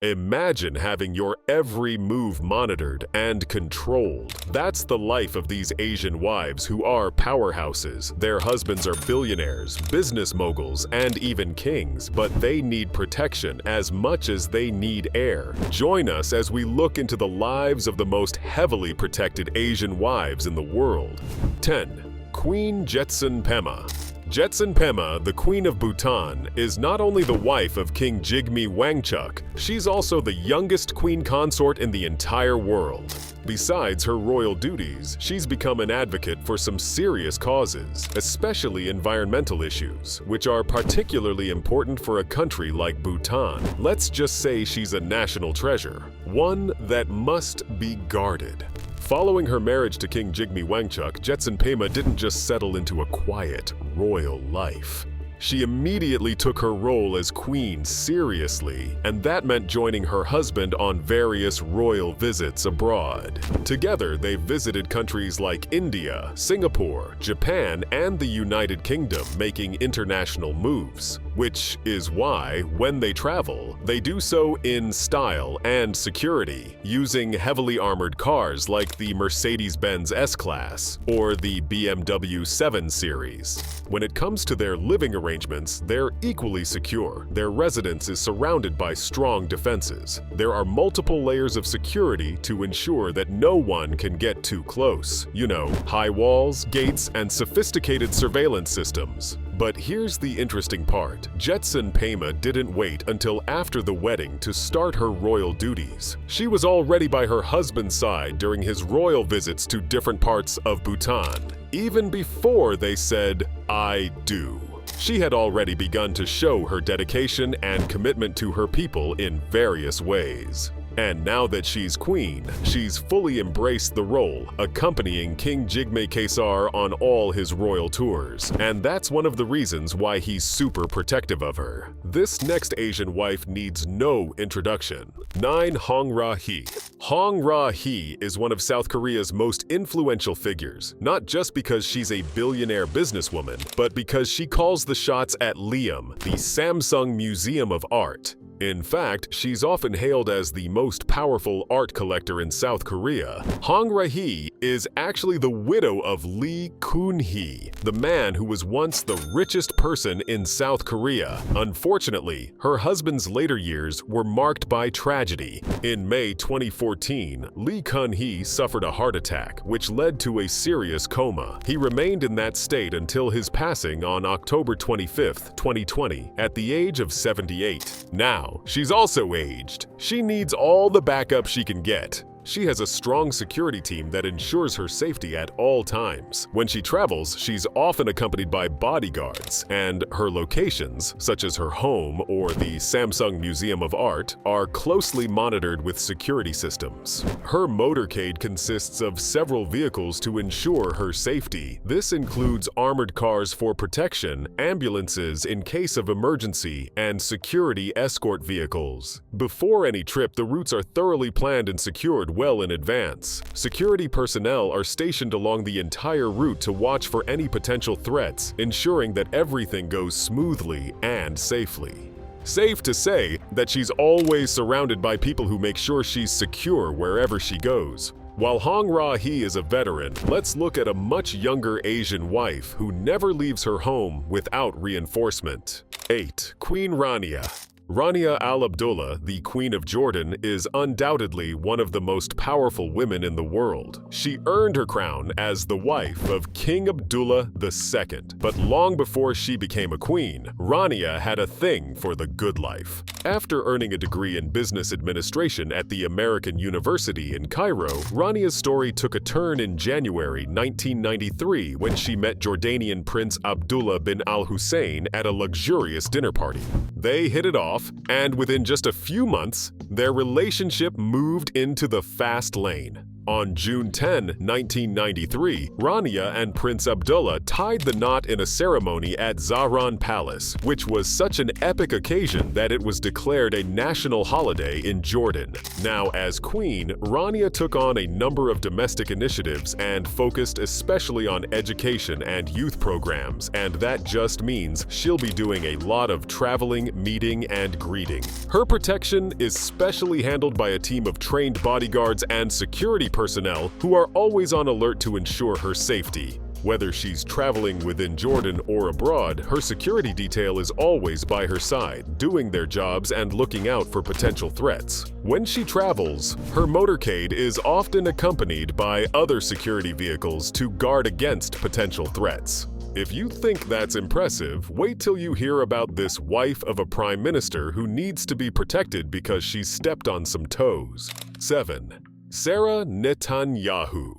Imagine having your every move monitored and controlled. That's the life of these Asian wives who are powerhouses. Their husbands are billionaires, business moguls, and even kings, but they need protection as much as they need air. Join us as we look into the lives of the most heavily protected Asian wives in the world. 10. Queen Jetsun Pema. Jetsun Pema, the Queen of Bhutan, is not only the wife of King Jigme Wangchuck, she's also the youngest queen consort in the entire world. Besides her royal duties, she's become an advocate for some serious causes, especially environmental issues, which are particularly important for a country like Bhutan. Let's just say she's a national treasure, one that must be guarded. Following her marriage to King Jigme Wangchuck, Jetsun Pema didn't just settle into a quiet, royal life. She immediately took her role as queen seriously, and that meant joining her husband on various royal visits abroad. Together, they visited countries like India, Singapore, Japan, and the United Kingdom, making international moves. Which is why, when they travel, they do so in style and security, using heavily armored cars like the Mercedes-Benz S-Class or the BMW 7 Series. When it comes to their living arrangements, they're equally secure. Their residence is surrounded by strong defenses. There are multiple layers of security to ensure that no one can get too close. You know, high walls, gates, and sophisticated surveillance systems. But here's the interesting part. Jetsun Pema didn't wait until after the wedding to start her royal duties. She was already by her husband's side during his royal visits to different parts of Bhutan, even before they said, "I do." She had already begun to show her dedication and commitment to her people in various ways. And now that she's queen, she's fully embraced the role, accompanying King Jigme Kesar on all his royal tours. And that's one of the reasons why he's super protective of her. This next Asian wife needs no introduction. 9. Hong Ra-hee. Hong Ra-hee is one of South Korea's most influential figures, not just because she's a billionaire businesswoman, but because she calls the shots at Liam, the Samsung Museum of Art. In fact, she's often hailed as the most powerful art collector in South Korea. Hong Ra-hee is actually the widow of Lee Kun-hee, the man who was once the richest person in South Korea. Unfortunately, her husband's later years were marked by tragedy. In May 2014, Lee Kun-hee suffered a heart attack, which led to a serious coma. He remained in that state until his passing on October 25, 2020, at the age of 78. Now, she's also aged. She needs all the backup she can get. She has a strong security team that ensures her safety at all times. When she travels, she's often accompanied by bodyguards, and her locations, such as her home or the Samsung Museum of Art, are closely monitored with security systems. Her motorcade consists of several vehicles to ensure her safety. This includes armored cars for protection, ambulances in case of emergency, and security escort vehicles. Before any trip, the routes are thoroughly planned and secured well in advance. Security personnel are stationed along the entire route to watch for any potential threats, ensuring that everything goes smoothly and safely. Safe to say that she's always surrounded by people who make sure she's secure wherever she goes. While Hong Ra-hee is a veteran, let's look at a much younger Asian wife who never leaves her home without reinforcement. 8. Queen Rania. Rania al-Abdullah, the Queen of Jordan, is undoubtedly one of the most powerful women in the world. She earned her crown as the wife of King Abdullah II. But long before she became a queen, Rania had a thing for the good life. After earning a degree in business administration at the American University in Cairo, Rania's story took a turn in January 1993 when she met Jordanian Prince Abdullah bin al-Hussein at a luxurious dinner party. They hit it off, and within just a few months, their relationship moved into the fast lane. On June 10, 1993, Rania and Prince Abdullah tied the knot in a ceremony at Zahran Palace, which was such an epic occasion that it was declared a national holiday in Jordan. Now, as queen, Rania took on a number of domestic initiatives and focused especially on education and youth programs, and that just means she'll be doing a lot of traveling, meeting, and greeting. Her protection is specially handled by a team of trained bodyguards and security personnel who are always on alert to ensure her safety. Whether she's traveling within Jordan or abroad, her security detail is always by her side, doing their jobs and looking out for potential threats. When she travels, her motorcade is often accompanied by other security vehicles to guard against potential threats. If you think that's impressive, wait till you hear about this wife of a prime minister who needs to be protected because she stepped on some toes. 7. Sarah Netanyahu.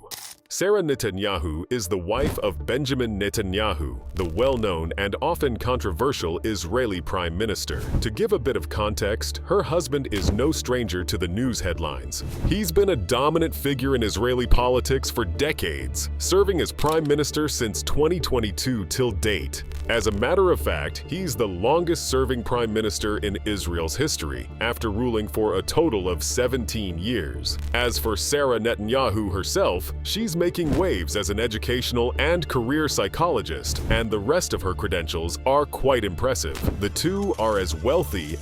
Sarah Netanyahu is the wife of Benjamin Netanyahu, the well-known and often controversial Israeli prime minister. To give a bit of context, her husband is no stranger to the news headlines. He's been a dominant figure in Israeli politics for decades, serving as prime minister since 2022 till date. As a matter of fact, he's the longest-serving prime minister in Israel's history, after ruling for a total of 17 years. As for Sarah Netanyahu herself, she's making waves as an educational and career psychologist, and the rest of her credentials are quite impressive. The two are as wealthy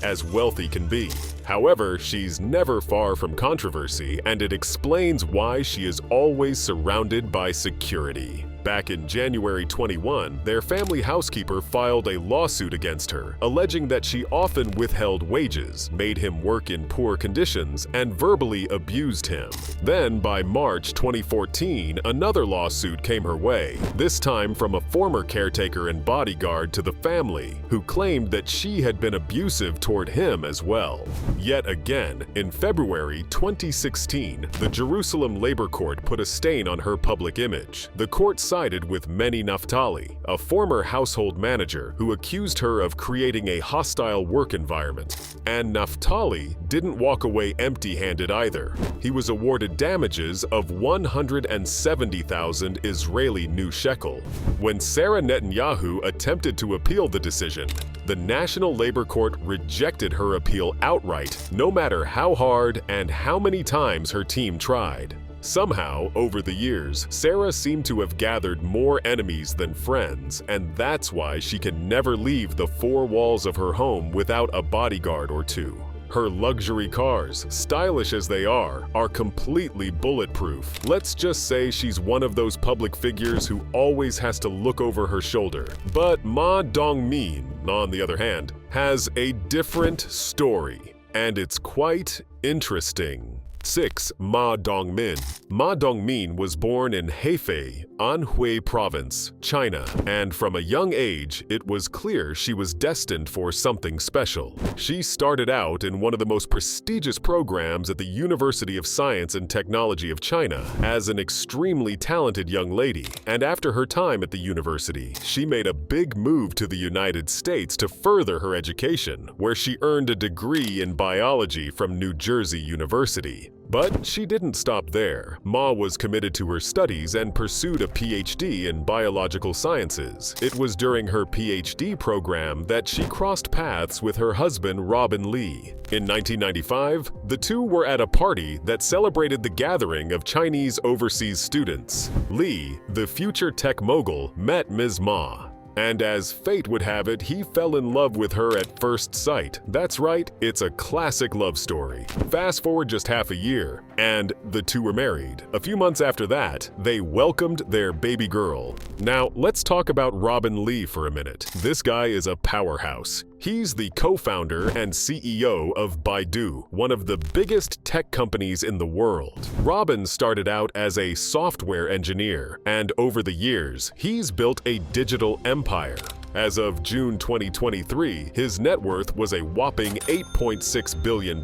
can be. However, she's never far from controversy, and it explains why she is always surrounded by security. Back in January 21, their family housekeeper filed a lawsuit against her, alleging that she often withheld wages, made him work in poor conditions, and verbally abused him. Then, by March 2014, another lawsuit came her way, this time from a former caretaker and bodyguard to the family, who claimed that she had been abusive toward him as well. Yet again, in February 2016, the Jerusalem Labor Court put a stain on her public image. The court sided with Meni Naftali, a former household manager who accused her of creating a hostile work environment. And Naftali didn't walk away empty-handed either. He was awarded damages of 170,000 Israeli new shekel. When Sarah Netanyahu attempted to appeal the decision, the National Labor Court rejected her appeal outright, no matter how hard and how many times her team tried. Somehow, over the years, Sarah seemed to have gathered more enemies than friends, and that's why she can never leave the four walls of her home without a bodyguard or two. Her luxury cars, stylish as they are completely bulletproof. Let's just say she's one of those public figures who always has to look over her shoulder. But Ma Dongmin, on the other hand, has a different story, and it's quite interesting. 6. Ma Dongmin. Ma Dongmin was born in Hefei, Anhui Province, China, and from a young age, it was clear she was destined for something special. She started out in one of the most prestigious programs at the University of Science and Technology of China as an extremely talented young lady, and after her time at the university, she made a big move to the United States to further her education, where she earned a degree in biology from New Jersey University. But she didn't stop there. Ma was committed to her studies and pursued a PhD in biological sciences. It was during her PhD program that she crossed paths with her husband Robin Lee. In 1995, the two were at a party that celebrated the gathering of Chinese overseas students. Lee, the future tech mogul, met Ms. Ma. And as fate would have it, he fell in love with her at first sight. That's right, it's a classic love story. Fast forward just half a year, and the two were married. A few months after that, they welcomed their baby girl. Now, let's talk about Robin Lee for a minute. This guy is a powerhouse. He's the co-founder and CEO of Baidu, one of the biggest tech companies in the world. Robin started out as a software engineer, and over the years, he's built a digital empire. As of June 2023, his net worth was a whopping $8.6 billion,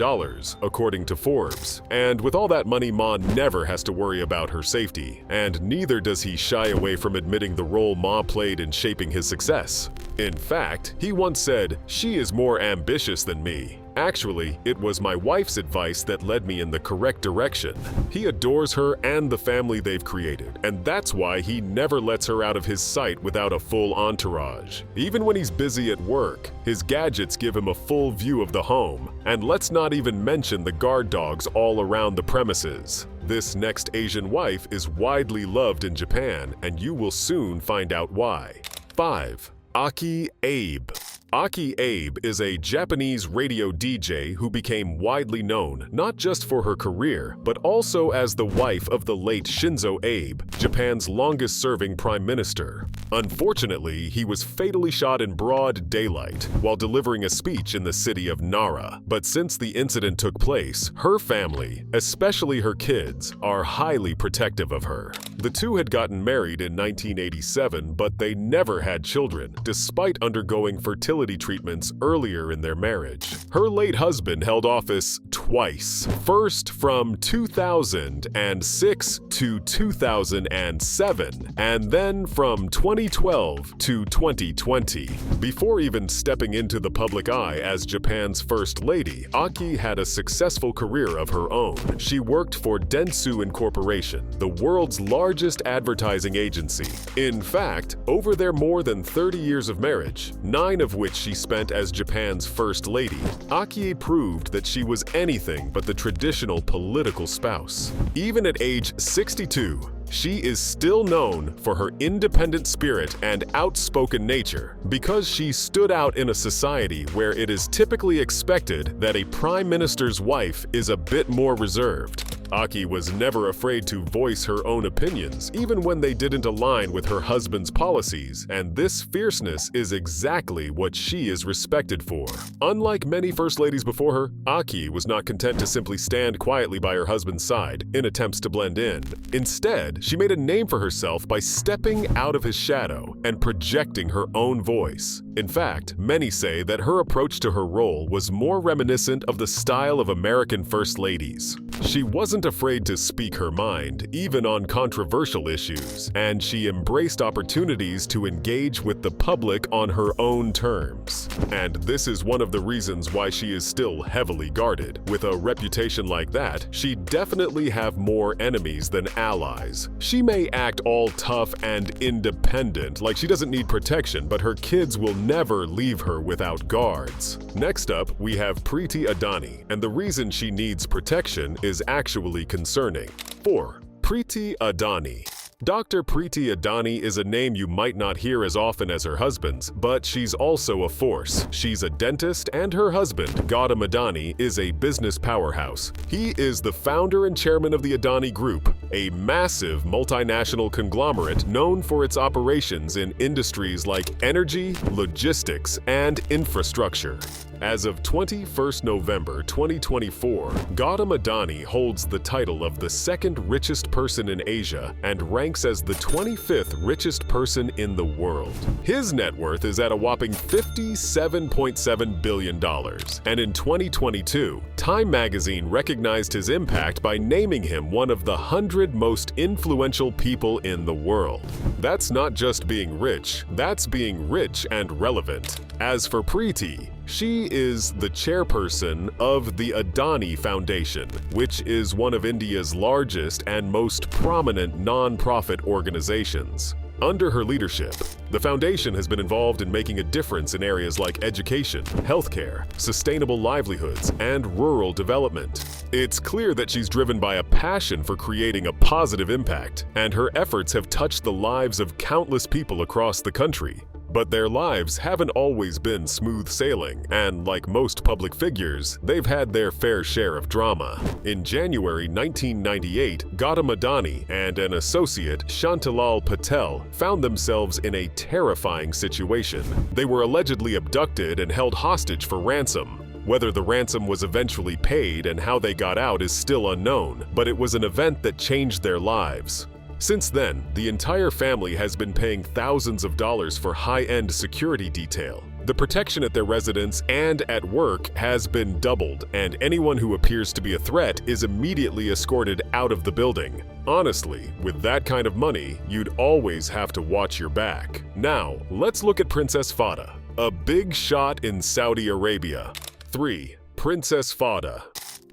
according to Forbes. And with all that money, Ma never has to worry about her safety, and neither does he shy away from admitting the role Ma played in shaping his success. In fact, he once said, "She is more ambitious than me." Actually, it was my wife's advice that led me in the correct direction. He adores her and the family they've created, and that's why he never lets her out of his sight without a full entourage. Even when he's busy at work, his gadgets give him a full view of the home, and let's not even mention the guard dogs all around the premises. This next Asian wife is widely loved in Japan, and you will soon find out why. 5. Aki Abe. Aki Abe is a Japanese radio DJ who became widely known not just for her career, but also as the wife of the late Shinzo Abe, Japan's longest-serving prime minister. Unfortunately, he was fatally shot in broad daylight while delivering a speech in the city of Nara. But since the incident took place, her family, especially her kids, are highly protective of her. The two had gotten married in 1987, but they never had children, despite undergoing fertility treatments earlier in their marriage. Her late husband held office twice, first from 2006 to 2007, and then from 2012 to 2020. Before even stepping into the public eye as Japan's first lady, Aki had a successful career of her own. She worked for Dentsu Incorporation, the world's largest advertising agency. In fact, over their more than 30 years of marriage, 9 of which she spent as Japan's first lady, Aki proved that she was anything but the traditional political spouse. Even at age 62, she is still known for her independent spirit and outspoken nature because she stood out in a society where it is typically expected that a prime minister's wife is a bit more reserved. Aki was never afraid to voice her own opinions, even when they didn't align with her husband's policies, and this fierceness is exactly what she is respected for. Unlike many first ladies before her, Aki was not content to simply stand quietly by her husband's side in attempts to blend in. Instead, she made a name for herself by stepping out of his shadow and projecting her own voice. In fact, many say that her approach to her role was more reminiscent of the style of American first ladies. She wasn't afraid to speak her mind, even on controversial issues, and she embraced opportunities to engage with the public on her own terms. And this is one of the reasons why she is still heavily guarded. With a reputation like that, she'd definitely have more enemies than allies. She may act all tough and independent, like she doesn't need protection, but her kids will never leave her without guards. Next up, we have Preeti Adani, and the reason she needs protection is actually concerning. 4. Preeti Adani. Dr. Preeti Adani is a name you might not hear as often as her husband's, but she's also a force. She's a dentist, and her husband, Gautam Adani, is a business powerhouse. He is the founder and chairman of the Adani Group, a massive multinational conglomerate known for its operations in industries like energy, logistics, and infrastructure. As of 21st November 2024, Gautam Adani holds the title of the second richest person in Asia and ranks as the 25th richest person in the world. His net worth is at a whopping $57.7 billion, and in 2022, Time magazine recognized his impact by naming him one of the 100 most influential people in the world. That's not just being rich, that's being rich and relevant. As for Preeti, she is the chairperson of the Adani Foundation, which is one of India's largest and most prominent non-profit organizations. Under her leadership, the foundation has been involved in making a difference in areas like education, healthcare, sustainable livelihoods, and rural development. It's clear that she's driven by a passion for creating a positive impact, and her efforts have touched the lives of countless people across the country. But their lives haven't always been smooth sailing, and like most public figures, they've had their fair share of drama. In January 1998, Gautam Adani and an associate, Shantilal Patel, found themselves in a terrifying situation. They were allegedly abducted and held hostage for ransom. Whether the ransom was eventually paid and how they got out is still unknown, but it was an event that changed their lives. Since then, the entire family has been paying thousands of dollars for high-end security detail. The protection at their residence and at work has been doubled, and anyone who appears to be a threat is immediately escorted out of the building. Honestly, with that kind of money, you'd always have to watch your back. Now, let's look at Princess Fada, a big shot in Saudi Arabia. 3. Princess Fauda.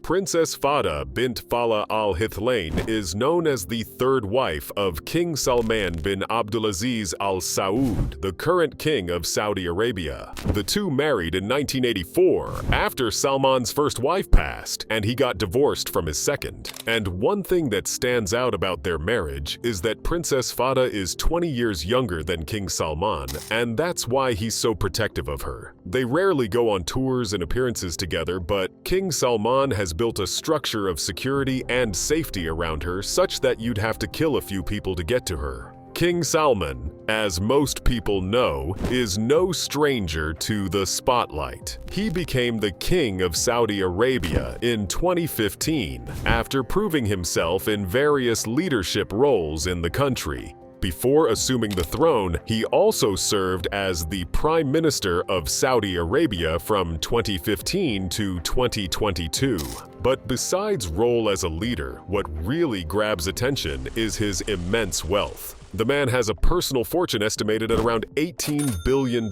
Princess Fauda bint Fala al-Hithlain is known as the third wife of King Salman bin Abdulaziz Al Saud, the current king of Saudi Arabia. The two married in 1984 after Salman's first wife passed and he got divorced from his second. And one thing that stands out about their marriage is that Princess Fauda is 20 years younger than King Salman, and that's why he's so protective of her. They rarely go on tours and appearances together, but King Salman has built a structure of security and safety around her such that you'd have to kill a few people to get to her. King Salman, as most people know, is no stranger to the spotlight. He became the king of Saudi Arabia in 2015 after proving himself in various leadership roles in the country. Before assuming the throne, he also served as the Prime Minister of Saudi Arabia from 2015 to 2022. But besides role as a leader, what really grabs attention is his immense wealth. The man has a personal fortune estimated at around $18 billion,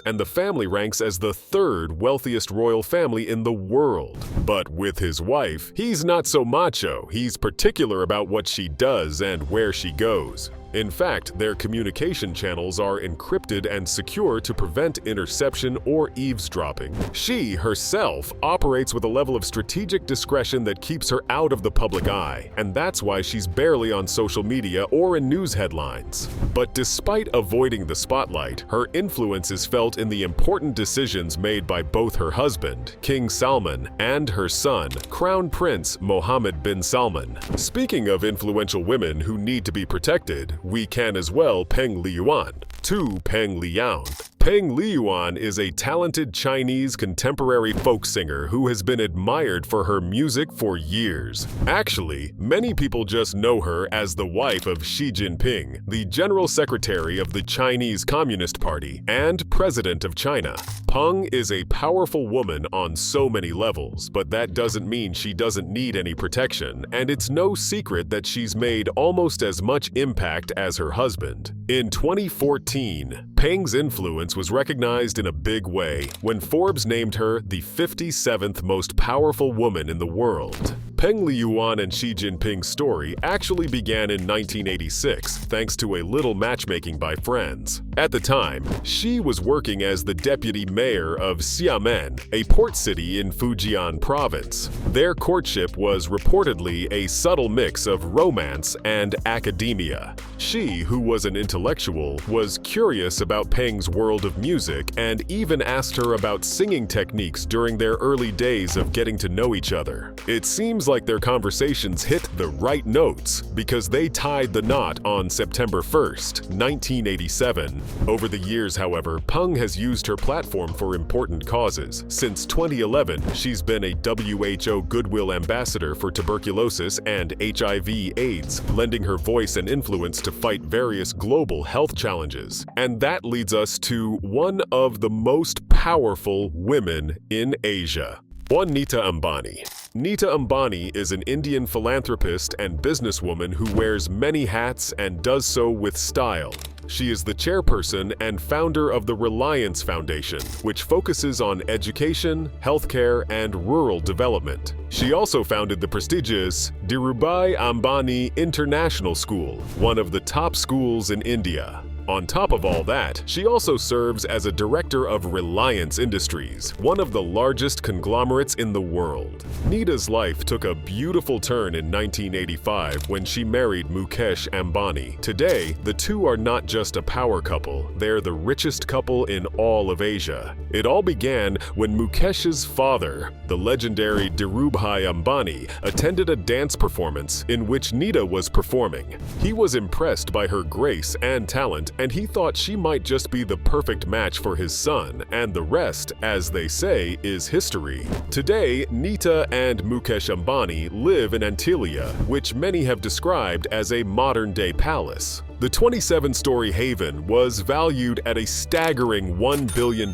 and the family ranks as the third wealthiest royal family in the world. But with his wife, he's not so macho. He's particular about what she does and where she goes. In fact, their communication channels are encrypted and secure to prevent interception or eavesdropping. She herself operates with a level of strategic discretion that keeps her out of the public eye, and that's why she's barely on social media or in news headlines. But despite avoiding the spotlight, her influence is felt in the important decisions made by both her husband, King Salman, and her son, Crown Prince Mohammed bin Salman. Speaking of influential women who need to be protected, we can as well Peng Liyuan. To Peng Liyuan. Peng Liyuan is a talented Chinese contemporary folk singer who has been admired for her music for years. Actually, many people just know her as the wife of Xi Jinping, the General Secretary of the Chinese Communist Party and President of China. Peng is a powerful woman on so many levels, but that doesn't mean she doesn't need any protection, and it's no secret that she's made almost as much impact as her husband. In 2014, Peng's influence was recognized in a big way when Forbes named her the 57th most powerful woman in the world. Peng Liyuan and Xi Jinping's story actually began in 1986 thanks to a little matchmaking by friends. At the time, Xi was working as the deputy mayor of Xiamen, a port city in Fujian province. Their courtship was reportedly a subtle mix of romance and academia. Xi, who was an intellectual, was curious about Peng's world of music and even asked her about singing techniques during their early days of getting to know each other. It seems like their conversations hit the right notes because they tied the knot on September 1st, 1987. Over the years, however, Peng has used her platform for important causes. Since 2011, she's been a WHO Goodwill Ambassador for tuberculosis and HIV/AIDS, lending her voice and influence to fight various global health challenges. And that leads us to one of the most powerful women in Asia. One, Nita Ambani. Nita Ambani is an Indian philanthropist and businesswoman who wears many hats and does so with style. She is the chairperson and founder of the Reliance Foundation, which focuses on education, healthcare, and rural development. She also founded the prestigious Dhirubhai Ambani International School, one of the top schools in India. On top of all that, she also serves as a director of Reliance Industries, one of the largest conglomerates in the world. Nita's life took a beautiful turn in 1985 when she married Mukesh Ambani. Today, the two are not just a power couple, they're the richest couple in all of Asia. It all began when Mukesh's father, the legendary Dhirubhai Ambani, attended a dance performance in which Nita was performing. He was impressed by her grace and talent, and he thought she might just be the perfect match for his son, and the rest, as they say, is history. Today, Nita and Mukesh Ambani live in Antilia, which many have described as a modern-day palace. The 27-story haven was valued at a staggering $1 billion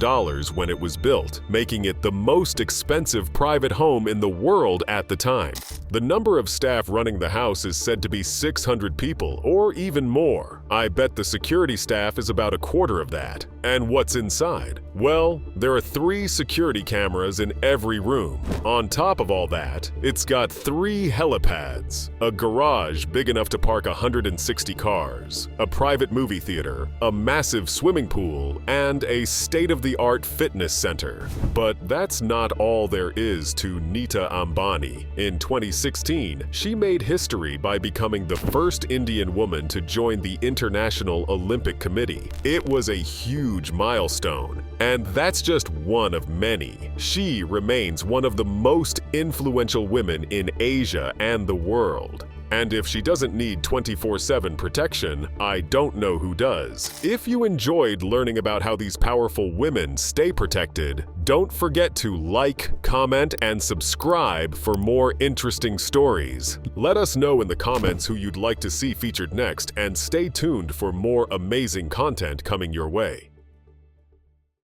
when it was built, making it the most expensive private home in the world at the time. The number of staff running the house is said to be 600 people, or even more. I bet the security staff is about a quarter of that. And what's inside? Well, there are 3 security cameras in every room. On top of all that, it's got 3 helipads, a garage big enough to park 160 cars, a private movie theater, a massive swimming pool, and a state-of-the-art fitness center. But that's not all there is to Nita Ambani. In 2016, she made history by becoming the first Indian woman to join the International Olympic Committee. It was a huge milestone, and that's just one of many. She remains one of the most influential women in Asia and the world. And if she doesn't need 24/7 protection, I don't know who does. If you enjoyed learning about how these powerful women stay protected, don't forget to like, comment, and subscribe for more interesting stories. Let us know in the comments who you'd like to see featured next, and stay tuned for more amazing content coming your way.